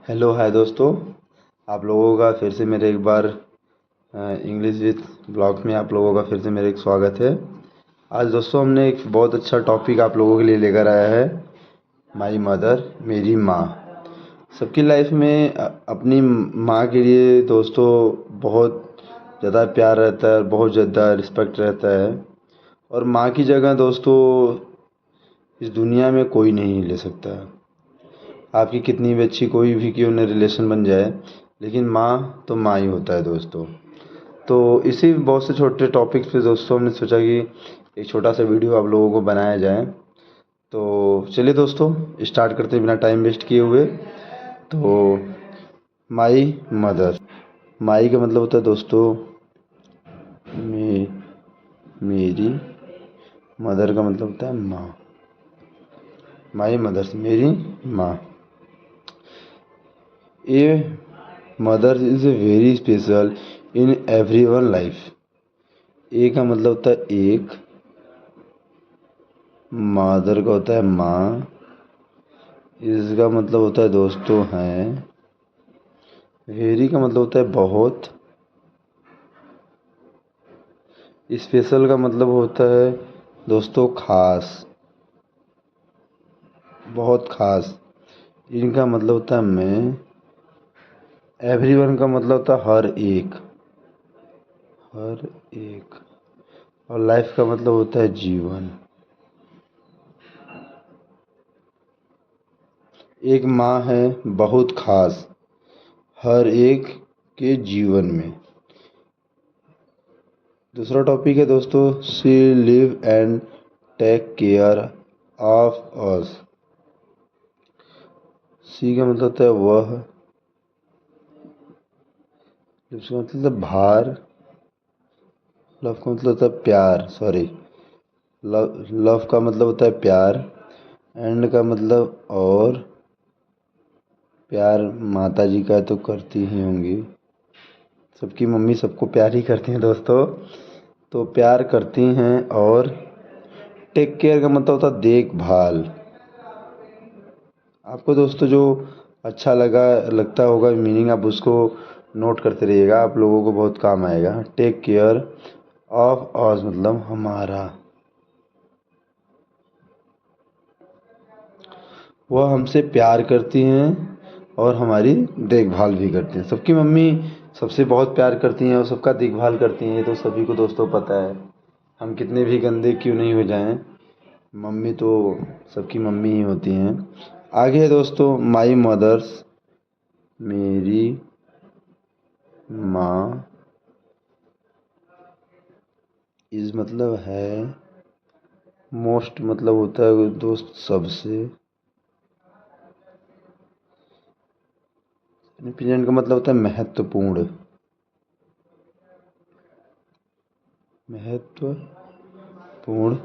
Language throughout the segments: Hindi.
हेलो हाय दोस्तों। आप लोगों का फिर से मेरे एक बार इंग्लिश विथ ब्लॉग में आप लोगों का फिर से मेरे एक स्वागत है। आज दोस्तों हमने एक बहुत अच्छा टॉपिक आप लोगों के लिए लेकर आया है, माई मदर, मेरी माँ। सबकी लाइफ में अपनी माँ के लिए दोस्तों बहुत ज़्यादा प्यार रहता है, बहुत ज़्यादा रिस्पेक्ट रहता है। और माँ की जगह दोस्तों इस दुनिया में कोई नहीं ले सकता। आपकी कितनी भी अच्छी कोई भी क्यों न रिलेशन बन जाए, लेकिन माँ तो माँ ही होता है दोस्तों। तो इसी बहुत से छोटे टॉपिक्स पे दोस्तों हमने सोचा कि एक छोटा सा वीडियो आप लोगों को बनाया जाए। तो चलिए दोस्तों स्टार्ट करते हैं बिना टाइम वेस्ट किए हुए। तो माई मदर, माई का मतलब होता है दोस्तों मेरी, मदर का मतलब होता है माँ। माई मदर मेरी माँ। A mother is a very special in everyone life. A का मतलब होता है एक, मदर का होता है माँ, इसका मतलब होता है दोस्तों हैं, वेरी का मतलब होता है बहुत, स्पेशल का मतलब होता है दोस्तों खास, बहुत खास। इनका मतलब होता है मैं। एवरीवन का मतलब होता है हर एक, हर एक। और लाइफ का मतलब होता है जीवन। एक माँ है बहुत खास हर एक के जीवन में। दूसरा टॉपिक है दोस्तों, she live and take care of us. She का मतलब होता है वह, लिव का मतलब भार, लव का मतलब होता है प्यार, सॉरी, लव का मतलब होता है प्यार, एंड का मतलब और, प्यार माता जी का तो करती ही होंगी, सबकी मम्मी सबको प्यार ही करती हैं दोस्तों। तो प्यार करती हैं। और टेक केयर का मतलब होता है देखभाल। आपको दोस्तों जो अच्छा लगता होगा मीनिंग, आप उसको नोट करते रहिएगा, आप लोगों को बहुत काम आएगा। टेक केयर ऑफ अस मतलब हमारा, वह हमसे प्यार करती हैं और हमारी देखभाल भी करती हैं। सबकी मम्मी सबसे बहुत प्यार करती हैं और सबका देखभाल करती हैं, ये तो सभी को दोस्तों पता है। हम कितने भी गंदे क्यों नहीं हो जाएं, मम्मी तो सबकी मम्मी ही होती हैं। आगे है दोस्तों, माई मदर्स, मेरी माँ, इज मतलब है, मोस्ट मतलब होता है दोस्त सबसे, प्रेजेंट का मतलब होता है महत्वपूर्ण, महत्वपूर्ण।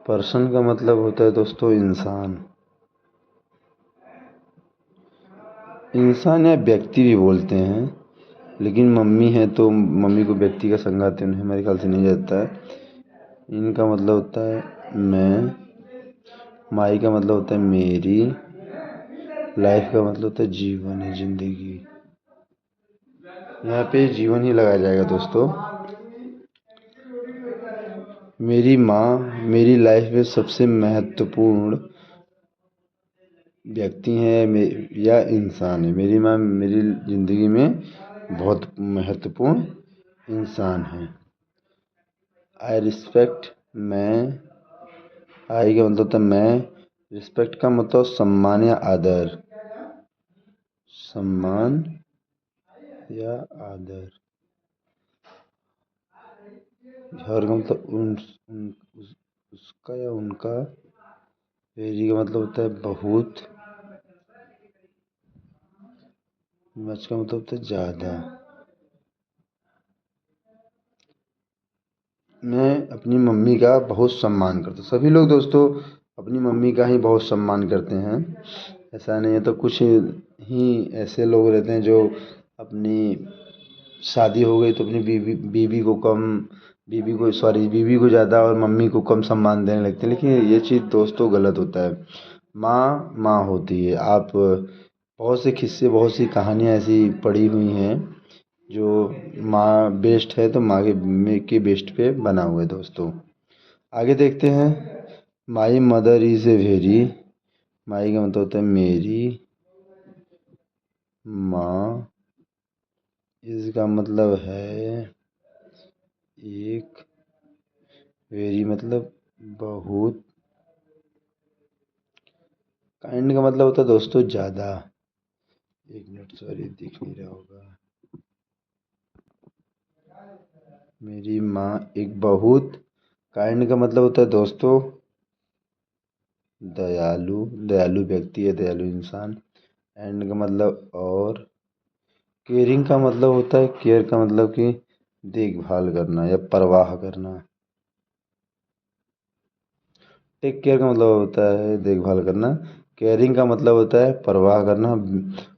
पर्सन का मतलब होता है दोस्तों इंसान, इंसान या व्यक्ति भी बोलते हैं, लेकिन मम्मी है तो मम्मी को व्यक्ति का संज्ञा उन्हें हमारे ख्याल से नहीं जाता है। इनका मतलब होता है मैं, माई का मतलब होता है मेरी, लाइफ का मतलब होता है जीवन है, जिंदगी। यहाँ पे जीवन ही लगाया जाएगा दोस्तों। मेरी माँ मेरी लाइफ में सबसे महत्वपूर्ण व्यक्ति है या इंसान है। मेरी माँ मेरी ज़िंदगी में बहुत महत्वपूर्ण इंसान है। आई रिस्पेक्ट, मैं, आई का मतलब होता है मैं, रिस्पेक्ट का मतलब सम्मान या आदर, सम्मान या आदर। हर का मतलब उसका या उनका। वेरी का मतलब होता है बहुत, मच का मतलब होता है ज़्यादा। मैं अपनी मम्मी का बहुत सम्मान करता हूँ। सभी लोग दोस्तों अपनी मम्मी का ही बहुत सम्मान करते हैं, ऐसा नहीं है। तो कुछ ही ऐसे लोग रहते हैं जो अपनी शादी हो गई तो अपनी बीवी को ज़्यादा और मम्मी को कम सम्मान देने लगते हैं, लेकिन ये चीज़ दोस्तों गलत होता है। माँ माँ होती है। आप बहुत से किस्से, बहुत सी कहानियाँ ऐसी पड़ी हुई हैं जो माँ बेस्ट है तो माँ के बेस्ट पे बना हुआ है दोस्तों। आगे देखते हैं। My mother is a very, my का मतलब होता है मेरी, माँ, इसका मतलब है एक, वेरी मतलब बहुत, काइंड का मतलब होता है दोस्तों ज़्यादा। एक मिनट, सॉरी दिख नहीं रहा होगा। मेरी माँ एक बहुत, काइंड का मतलब होता है दोस्तों दयालु, दयालु व्यक्ति है, दयालु इंसान। एंड का मतलब और, केयरिंग का मतलब होता है, केयर का मतलब कि देखभाल करना या परवाह करना। टेक केयर का मतलब होता है देखभाल करना, केयरिंग का मतलब होता है परवाह करना।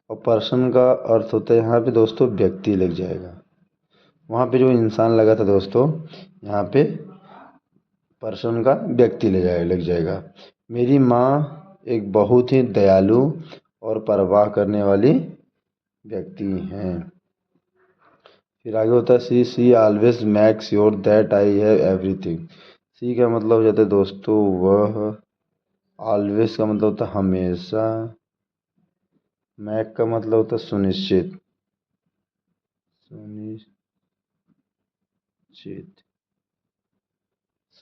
और पर्सन का अर्थ होता है यहाँ पे दोस्तों व्यक्ति लग जाएगा। वहाँ पे जो इंसान लगा था दोस्तों, यहाँ पे पर्सन का व्यक्ति लग जाएगा। मेरी माँ एक बहुत ही दयालु और परवाह करने वाली व्यक्ति हैं। फिर आगे होता है C always make sure that I have everything. C का मतलब हो जाता है दोस्तों वह, ऑलवेज का मतलब होता है हमेशा, मैक का मतलब होता है सुनिश्चित, सुनिश्चित,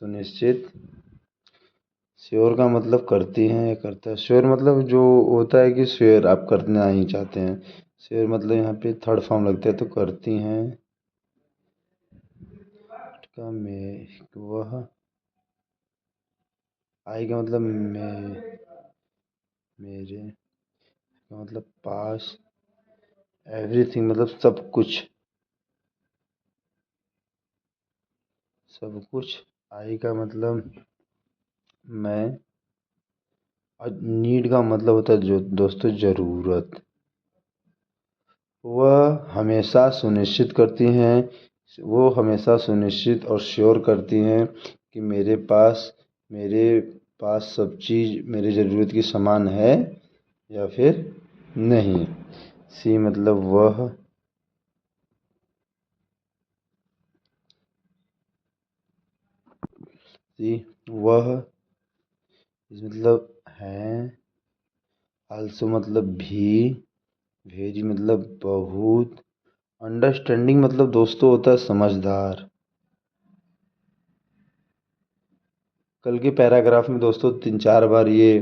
सुनिश्चित। श्योर का मतलब करती हैं या करता है, श्योर मतलब जो होता है कि श्योर आप करना ही चाहते हैं। श्योर मतलब यहाँ पे थर्ड फॉर्म लगता है तो करती हैं का में वह, आई का मतलब मेरे का मतलब पास, एवरीथिंग मतलब सब कुछ, सब कुछ। आई का मतलब मैं, और नीड का मतलब होता है जो दोस्तों ज़रूरत। वह हमेशा सुनिश्चित करती हैं, वो हमेशा सुनिश्चित और श्योर करती हैं कि मेरे पास सब चीज़ मेरी ज़रूरत की सामान है या फिर नहीं। सी मतलब वह, सी वह, इस मतलब है, आल्सो मतलब भी, वेरी मतलब बहुत, अंडरस्टैंडिंग मतलब दोस्तों होता है समझदार। कल के पैराग्राफ में दोस्तों 3-4 बार ये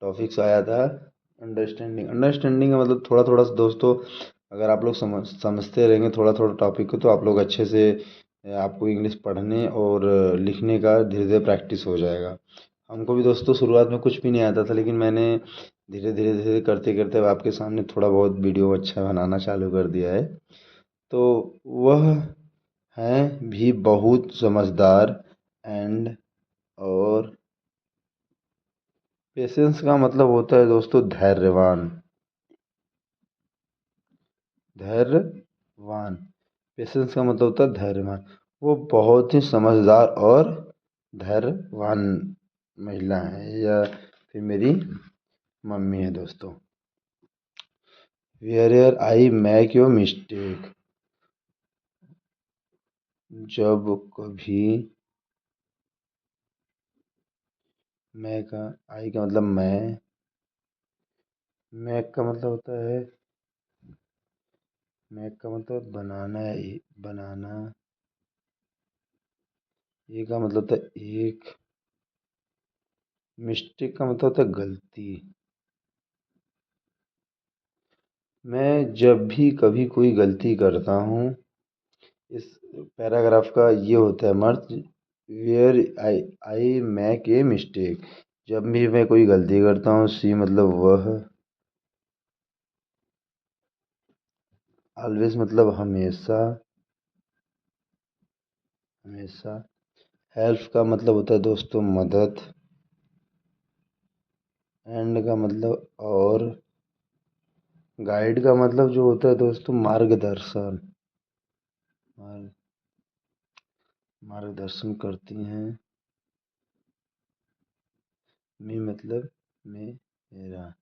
टॉपिक्स आया था। अंडरस्टैंडिंग, अंडरस्टैंडिंग का मतलब थोड़ा थोड़ा दोस्तों, अगर आप लोग समझते रहेंगे थोड़ा थोड़ा टॉपिक को तो आप लोग अच्छे से, आपको इंग्लिश पढ़ने और लिखने का धीरे धीरे प्रैक्टिस हो जाएगा। हमको भी दोस्तों शुरुआत में कुछ भी नहीं आता था, लेकिन मैंने धीरे धीरे धीरे करते करते अब आपके सामने थोड़ा बहुत वीडियो अच्छा बनाना चालू कर दिया है। तो वह हैं भी बहुत समझदार, एंड और पेशेंस का मतलब होता है दोस्तों धैर्यवान, धैर्यवान। पेशेंस का मतलब होता है धैर्यवान। वो बहुत ही समझदार और धैर्यवान महिला है या फिर मेरी मम्मी है दोस्तों। Where I make your mistake, जब कभी, मैं का, आई का मतलब मैं, मैक का मतलब होता है, मैक का मतलब बनाना है, बनाना। ये का मतलब होता है एक, मिस्टेक का मतलब होता है गलती। मैं जब भी कभी कोई गलती करता हूँ, इस पैराग्राफ का ये होता है merge, where I I make a mistake, जब भी मैं कोई गलती करता हूँ। सी मतलब वह, ऑलवेज मतलब हमेशा, हमेशा। हेल्प का मतलब होता है दोस्तों मदद, एंड का मतलब और, गाइड का मतलब जो होता है दोस्तों मार्गदर्शन, मार्ग, मार्गदर्शन करती हैं। मी मतलब मैं, मेरा।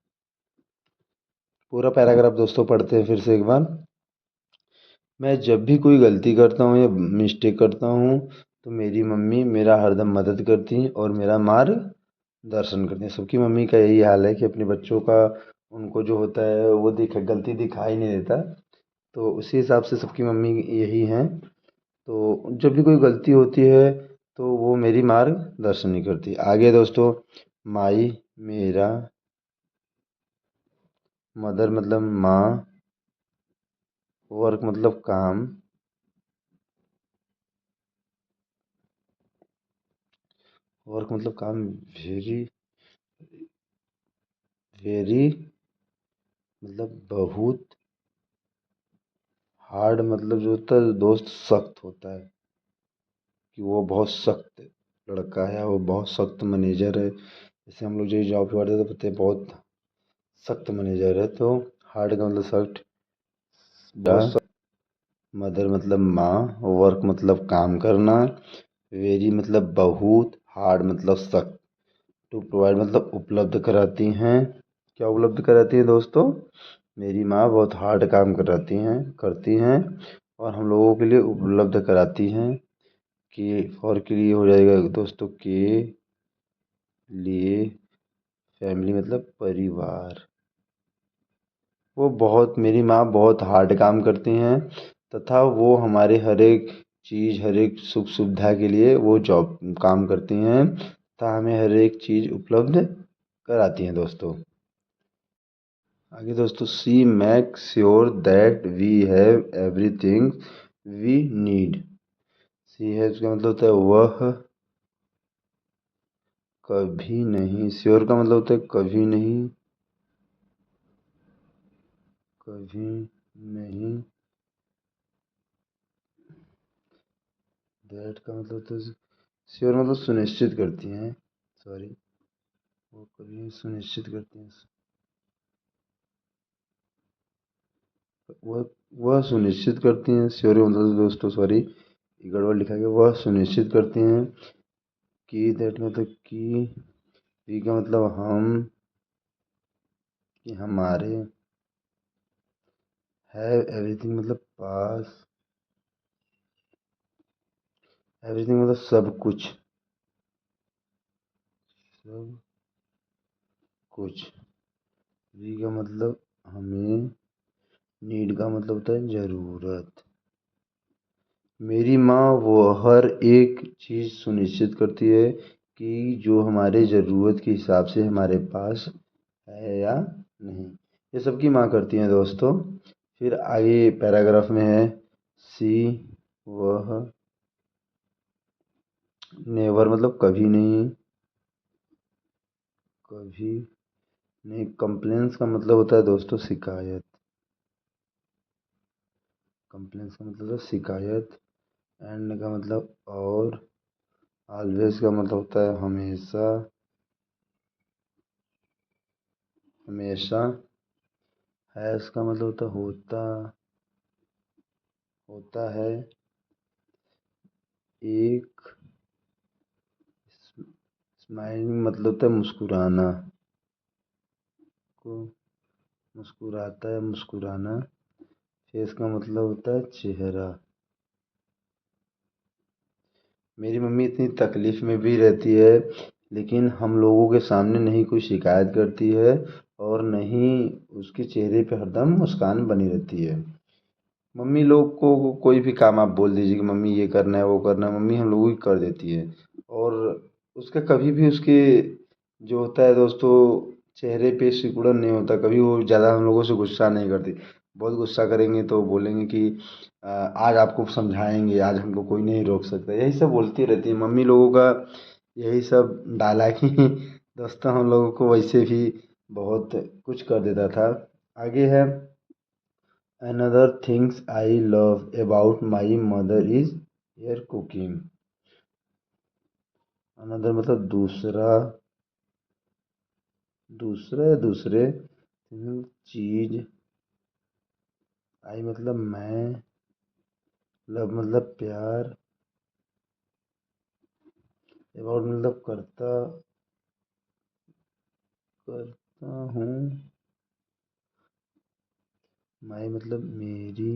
पूरा पैराग्राफ दोस्तों पढ़ते हैं फिर से एक बार। मैं जब भी कोई गलती करता हूँ या मिस्टेक करता हूँ तो मेरी मम्मी मेरा हरदम मदद करती हैं और मेरा मार्गदर्शन करती हैं। सबकी मम्मी का यही हाल है कि अपने बच्चों का उनको जो होता है वो गलती दिखाई नहीं देता। तो उसी हिसाब से सबकी मम्मी यही हैं। तो जब भी कोई गलती होती है तो वो मेरी मार्गदर्शन नहीं करती। आगे दोस्तों, माई मेरा, मदर मतलब माँ, वर्क मतलब काम, वर्क मतलब काम, वेरी वेरी मतलब बहुत, हार्ड मतलब जो होता है दोस्त सख्त होता है, कि वो बहुत सख्त लड़का है, वो बहुत सख्त मैनेजर है। जैसे हम लोग जो जॉब करते हैं तो पता है बहुत सख्त मैनेजर है। तो हार्ड का मतलब सख्त, बहुत सख्त। मदर मतलब माँ, वर्क मतलब काम करना, वेरी मतलब बहुत, हार्ड मतलब सख्त, टू प्रोवाइड मतलब उपलब्ध कराती हैं। क्या उपलब्ध कराती हैं दोस्तों? मेरी माँ बहुत हार्ड काम कराती हैं, करती हैं और हम लोगों के लिए उपलब्ध कराती हैं। कि फॉर के लिए हो जाएगा दोस्तों, के लिए, फैमिली मतलब परिवार। वो बहुत, मेरी माँ बहुत हार्ड काम करती हैं तथा वो हमारे हर एक चीज़, हर एक सुख सुविधा के लिए वो जॉब काम करती हैं तथा हमें हर एक चीज़ उपलब्ध कराती हैं दोस्तों। आगे दोस्तों, C make sure that we have everything we need. C है उसका मतलब होता है वह कभी नहीं, श्योर का मतलब होता है कभी नहीं, कभी नहीं, दैट का मतलब होता है, श्योर मतलब सुनिश्चित करती हैं, सॉरी, वो कभी सुनिश्चित करती हैं, वह वह सुनिश्चित करती हैं, श्योर मतलब दोस्तों सॉरी ये गड़बड़ लिखा गया, वह सुनिश्चित करती हैं कि, दैट मतलब कि, वी का मतलब हम, कि हमारे, हैव एवरीथिंग मतलब पास, एवरीथिंग मतलब सब कुछ, सब कुछ, वी का मतलब हमें, नीड का मतलब होता है ज़रूरत। मेरी माँ वो हर एक चीज़ सुनिश्चित करती है कि जो हमारे ज़रूरत के हिसाब से हमारे पास है या नहीं। ये सबकी माँ करती हैं दोस्तों। फिर आगे पैराग्राफ में है, सी वह, नेवर मतलब कभी नहीं, कभी नहीं, कंप्लेंस का मतलब होता है दोस्तों शिकायत, कंप्लेंस का मतलब है शिकायत, एंड का मतलब और, ऑलवेज का मतलब होता है हमेशा, हमेशा, हैज़ का मतलब होता है होता, होता है, एक, स्माइलिंग मतलब होता है मुस्कुराना, को मुस्कुराता है, मुस्कुराना। फेस का मतलब होता है चेहरा। मेरी मम्मी इतनी तकलीफ़ में भी रहती है लेकिन हम लोगों के सामने नहीं कोई शिकायत करती है और नहीं, उसके चेहरे पे हरदम मुस्कान बनी रहती है। मम्मी लोग को कोई भी काम आप बोल दीजिए कि मम्मी ये करना है वो करना है, मम्मी हम लोगों की कर देती है। और उसका कभी भी उसके जो होता है दोस्तों चेहरे पे सिकुड़न नहीं होता, कभी वो ज़्यादा हम लोगों से गुस्सा नहीं करती। बहुत गुस्सा करेंगे तो बोलेंगे कि आज आपको समझाएंगे, आज हमको कोई नहीं रोक सकता, यही सब बोलती रहती है मम्मी लोगों का। यही सब डायलॉग ही दोस्तों हम लोगों को वैसे भी बहुत कुछ कर देता था। आगे है, another things I love about my mother is her cooking। another मतलब दूसरा, दूसरा या दूसरे, चीज, आई मतलब मैं, लव मतलब प्यार, अबाउट मतलब करता, करता हूँ, माई मतलब मेरी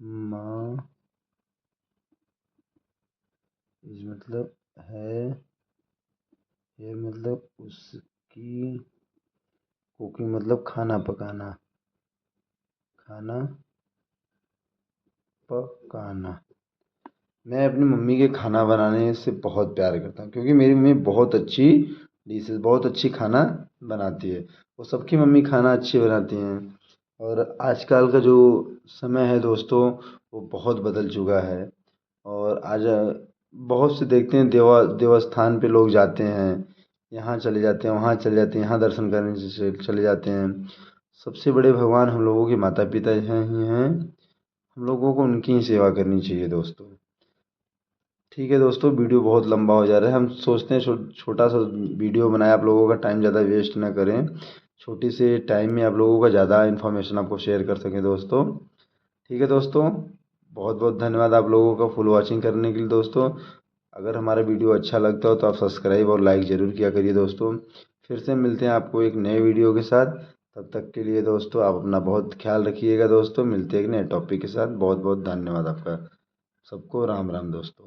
माँ, इज मतलब है, ये मतलब उसकी, कुकिंग मतलब खाना पकाना, खाना पकाना। मैं अपनी मम्मी के खाना बनाने से बहुत प्यार करता हूँ, क्योंकि मेरी मम्मी बहुत अच्छी डिशेस, बहुत अच्छी खाना बनाती है। वो सबकी मम्मी खाना अच्छी बनाती हैं। और आजकल का जो समय है दोस्तों, वो बहुत बदल चुका है। और आज बहुत से देखते हैं, देवस्थान पे लोग जाते हैं, यहाँ चले जाते हैं, वहाँ चले जाते हैं, यहाँ दर्शन करने चले जाते हैं। सबसे बड़े भगवान हम लोगों के माता पिता हैं ही हैं। हम लोगों को उनकी ही सेवा करनी चाहिए दोस्तों। ठीक है दोस्तों, वीडियो बहुत लंबा हो जा रहा है। हम सोचते हैं छोटा सा वीडियो बनाए, आप लोगों का टाइम ज़्यादा वेस्ट ना करें, छोटी से टाइम में आप लोगों का ज़्यादा इन्फॉर्मेशन आपको शेयर कर सकें दोस्तों। ठीक है दोस्तों, बहुत बहुत धन्यवाद आप लोगों का फुल वॉचिंग करने के लिए दोस्तों। अगर हमारा वीडियो अच्छा लगता हो तो आप सब्सक्राइब और लाइक ज़रूर किया करिए दोस्तों। फिर से मिलते हैं आपको एक नए वीडियो के साथ। तब तक के लिए दोस्तों आप अपना बहुत ख्याल रखिएगा दोस्तों। मिलते हैं एक नए टॉपिक के साथ। बहुत बहुत धन्यवाद आपका सबको। राम राम दोस्तों।